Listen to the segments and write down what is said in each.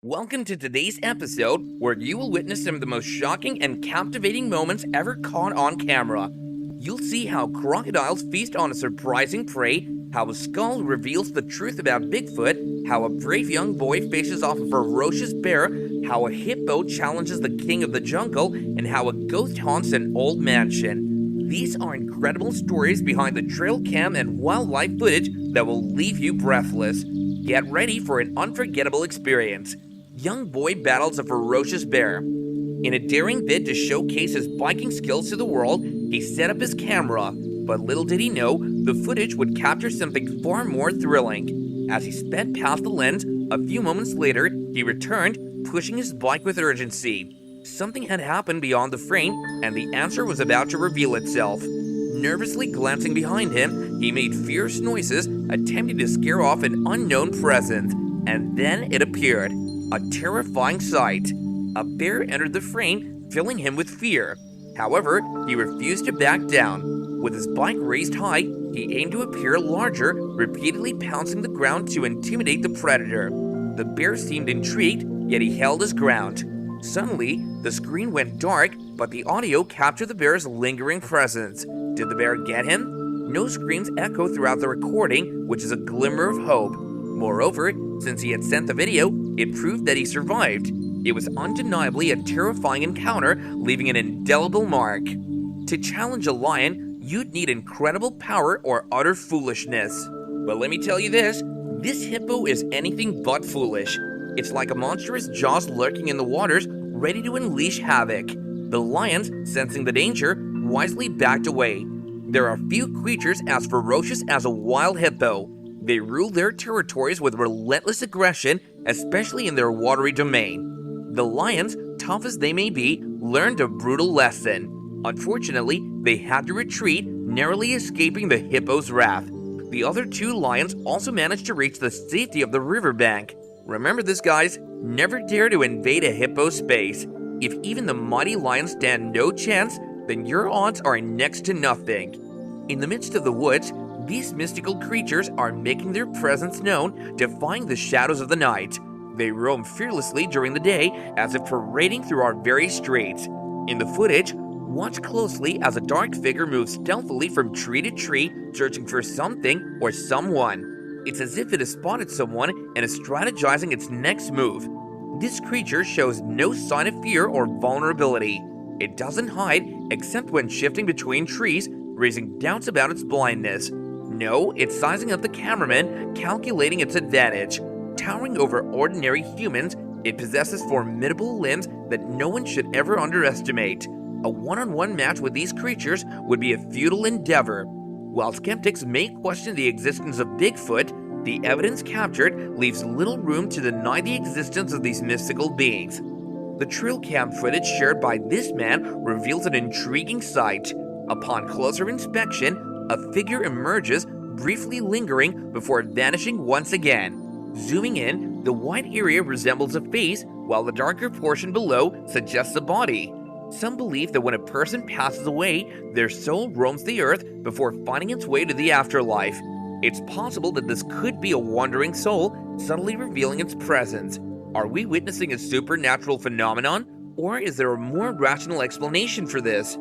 Welcome to today's episode, where you will witness some of the most shocking and captivating moments ever caught on camera. You'll see how crocodiles feast on a surprising prey, how a skull reveals the truth about Bigfoot, how a brave young boy faces off a ferocious bear, how a hippo challenges the king of the jungle, and how a ghost haunts an old mansion. These are incredible stories behind the trail cam and wildlife footage that will leave you breathless. Get ready for an unforgettable experience. Young boy battles a ferocious bear. In a daring bid to showcase his biking skills to the world, he set up his camera, but little did he know, the footage would capture something far more thrilling. As he sped past the lens, a few moments later, he returned, pushing his bike with urgency. Something had happened beyond the frame, and the answer was about to reveal itself. Nervously glancing behind him, he made fierce noises, attempting to scare off an unknown presence. And then it appeared. A terrifying sight. A bear entered the frame, filling him with fear. However, he refused to back down. With his bike raised high, he aimed to appear larger, repeatedly pouncing the ground to intimidate the predator. The bear seemed intrigued, yet he held his ground. Suddenly, the screen went dark, but the audio captured the bear's lingering presence. Did the bear get him? No screams echo throughout the recording, which is a glimmer of hope. Moreover, since he had sent the video, it proved that he survived. It was undeniably a terrifying encounter, leaving an indelible mark. To challenge a lion, you'd need incredible power or utter foolishness. But let me tell you this hippo is anything but foolish. It's like a monstrous jaws lurking in the waters, ready to unleash havoc. The lions, sensing the danger, wisely backed away. There are few creatures as ferocious as a wild hippo. They rule their territories with relentless aggression, especially in their watery domain. The lions, tough as they may be, learned a brutal lesson. Unfortunately, they had to retreat, narrowly escaping the hippo's wrath. The other two lions also managed to reach the safety of the riverbank. Remember this, guys, never dare to invade a hippo's space. If even the mighty lions stand no chance, then your odds are next to nothing. In the midst of the woods, these mystical creatures are making their presence known, defying the shadows of the night. They roam fearlessly during the day, as if parading through our very streets. In the footage, watch closely as a dark figure moves stealthily from tree to tree, searching for something or someone. It's as if it has spotted someone and is strategizing its next move. This creature shows no sign of fear or vulnerability. It doesn't hide, except when shifting between trees, raising doubts about its blindness. No, it's sizing up the cameraman, calculating its advantage. Towering over ordinary humans, it possesses formidable limbs that no one should ever underestimate. A one-on-one match with these creatures would be a futile endeavor. While skeptics may question the existence of Bigfoot, the evidence captured leaves little room to deny the existence of these mystical beings. The trail cam footage shared by this man reveals an intriguing sight. Upon closer inspection, a figure emerges, briefly lingering before vanishing once again. Zooming in, the white area resembles a face, while the darker portion below suggests a body. Some believe that when a person passes away, their soul roams the earth before finding its way to the afterlife. It's possible that this could be a wandering soul, subtly revealing its presence. Are we witnessing a supernatural phenomenon, or is there a more rational explanation for this?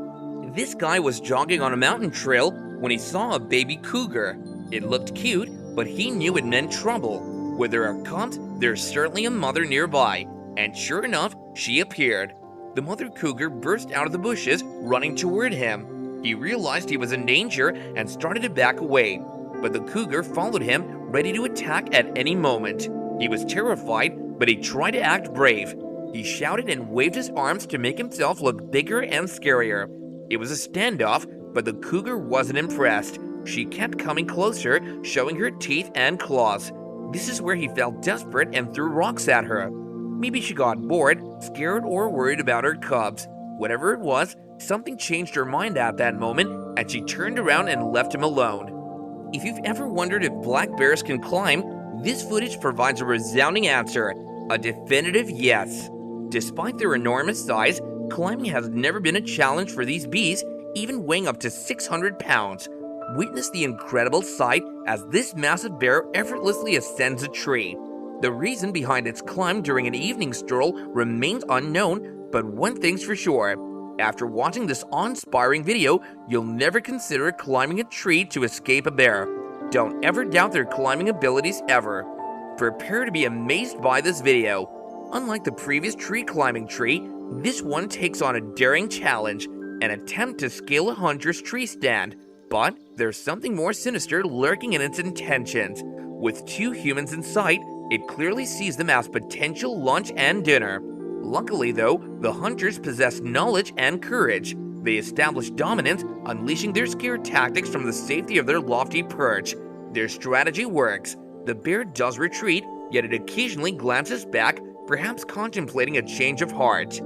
This guy was jogging on a mountain trail when he saw a baby cougar. It looked cute, but he knew it meant trouble. Where there are cubs, there's certainly a mother nearby, and sure enough, she appeared. The mother cougar burst out of the bushes, running toward him. He realized he was in danger and started to back away, but the cougar followed him, ready to attack at any moment. He was terrified, but he tried to act brave. He shouted and waved his arms to make himself look bigger and scarier. It was a standoff, but the cougar wasn't impressed. She kept coming closer, showing her teeth and claws. This is where he felt desperate and threw rocks at her. Maybe she got bored, scared, or worried about her cubs. Whatever it was, something changed her mind at that moment, and she turned around and left him alone. If you've ever wondered if black bears can climb, this footage provides a resounding answer, a definitive yes. Despite their enormous size, climbing has never been a challenge for these beasts, even weighing up to 600 pounds. Witness the incredible sight as this massive bear effortlessly ascends a tree. The reason behind its climb during an evening stroll remains unknown, but one thing's for sure. After watching this awe-inspiring video, you'll never consider climbing a tree to escape a bear. Don't ever doubt their climbing abilities ever. Prepare to be amazed by this video. Unlike the previous tree climbing tree, this one takes on a daring challenge, an attempt to scale a hunter's tree stand. But there's something more sinister lurking in its intentions. With 2 humans in sight, it clearly sees them as potential lunch and dinner. Luckily though, the hunters possess knowledge and courage. They establish dominance, unleashing their scare tactics from the safety of their lofty perch. Their strategy works. The bear does retreat, yet it occasionally glances back, perhaps contemplating a change of heart.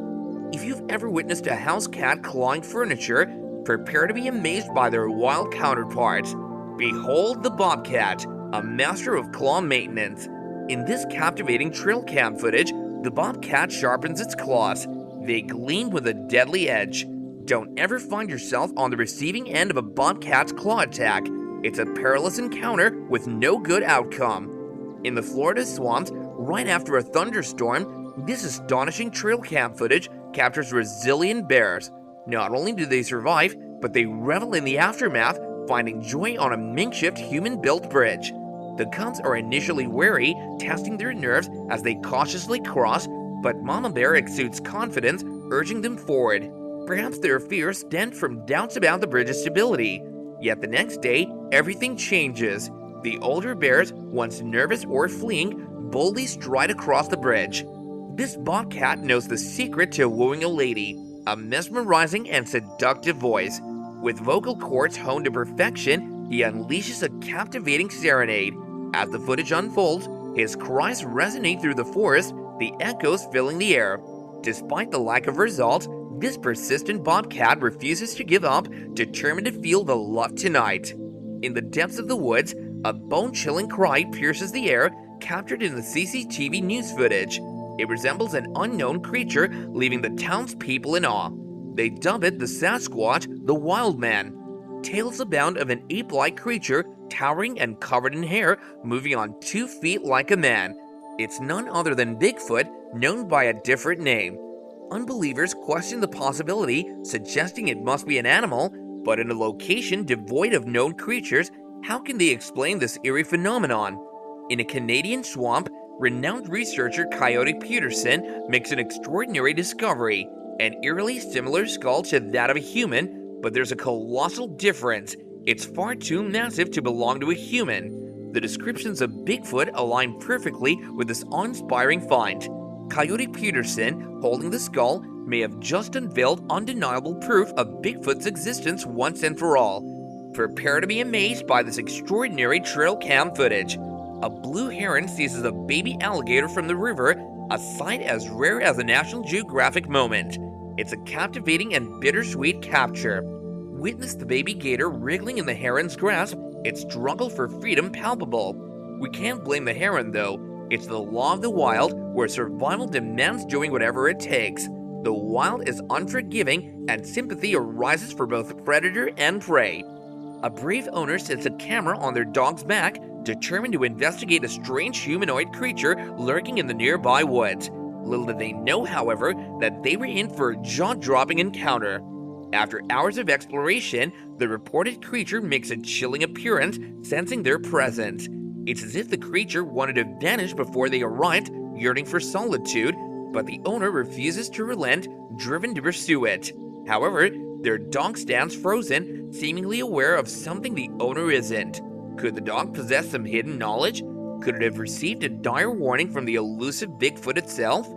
If you've ever witnessed a house cat clawing furniture, prepare to be amazed by their wild counterparts. Behold the bobcat, a master of claw maintenance. In this captivating trail cam footage, the bobcat sharpens its claws. They gleam with a deadly edge. Don't ever find yourself on the receiving end of a bobcat's claw attack. It's a perilous encounter with no good outcome. In the Florida swamps, right after a thunderstorm, this astonishing trail cam footage captures resilient bears. Not only do they survive, but they revel in the aftermath, finding joy on a makeshift human-built bridge. The cubs are initially wary, testing their nerves as they cautiously cross, but Mama Bear exudes confidence, urging them forward. Perhaps their fears stem from doubts about the bridge's stability. Yet the next day, everything changes. The older bears, once nervous or fleeing, boldly stride across the bridge. This bobcat knows the secret to wooing a lady, a mesmerizing and seductive voice. With vocal cords honed to perfection, he unleashes a captivating serenade. As the footage unfolds, his cries resonate through the forest, the echoes filling the air. Despite the lack of results, this persistent bobcat refuses to give up, determined to feel the love tonight. In the depths of the woods, a bone-chilling cry pierces the air, captured in the CCTV news footage. It resembles an unknown creature, leaving the townspeople in awe. They dub it the Sasquatch, the Wild Man. Tales abound of an ape-like creature, towering and covered in hair, moving on 2 feet like a man. It's none other than Bigfoot, known by a different name. Unbelievers question the possibility, suggesting it must be an animal, but in a location devoid of known creatures, how can they explain this eerie phenomenon? In a Canadian swamp, renowned researcher 𝗖𝗍𝗄𝗆 makes an extraordinary discovery, an eerily similar skull to that of a human, but there's a colossal difference. It's far too massive to belong to a human. The descriptions of Bigfoot align perfectly with this awe-inspiring find. 𝗖𝗍𝗄𝗆, holding the skull, may have just unveiled undeniable proof of Bigfoot's existence once and for all. Prepare to be amazed by this extraordinary trail cam footage. A blue heron seizes a baby alligator from the river, a sight as rare as a National Geographic moment. It's a captivating and bittersweet capture. Witness the baby gator wriggling in the heron's grasp, its struggle for freedom palpable. We can't blame the heron though. It's the law of the wild, where survival demands doing whatever it takes. The wild is unforgiving, and sympathy arises for both predator and prey. A brave owner sets a camera on their dog's back, determined to investigate a strange humanoid creature lurking in the nearby woods. Little did they know, however, that they were in for a jaw-dropping encounter. After hours of exploration, the reported creature makes a chilling appearance, sensing their presence. It's as if the creature wanted to vanish before they arrived, yearning for solitude, but the owner refuses to relent, driven to pursue it. However, their dog stands frozen, seemingly aware of something the owner isn't. Could the dog possess some hidden knowledge? Could it have received a dire warning from the elusive Bigfoot itself?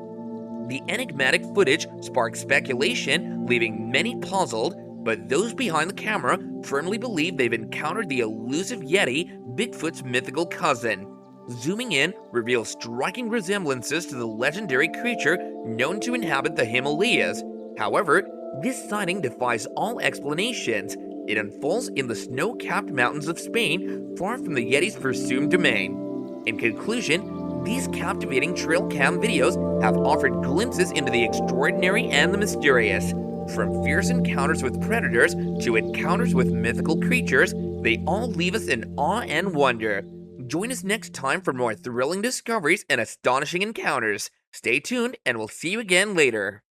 The enigmatic footage sparks speculation, leaving many puzzled, but those behind the camera firmly believe they've encountered the elusive Yeti, Bigfoot's mythical cousin. Zooming in reveals striking resemblances to the legendary creature known to inhabit the Himalayas. However, this sighting defies all explanations. It unfolds in the snow-capped mountains of Spain, far from the Yeti's presumed domain. In conclusion, these captivating trail cam videos have offered glimpses into the extraordinary and the mysterious. From fierce encounters with predators to encounters with mythical creatures, they all leave us in awe and wonder. Join us next time for more thrilling discoveries and astonishing encounters. Stay tuned, and we'll see you again later.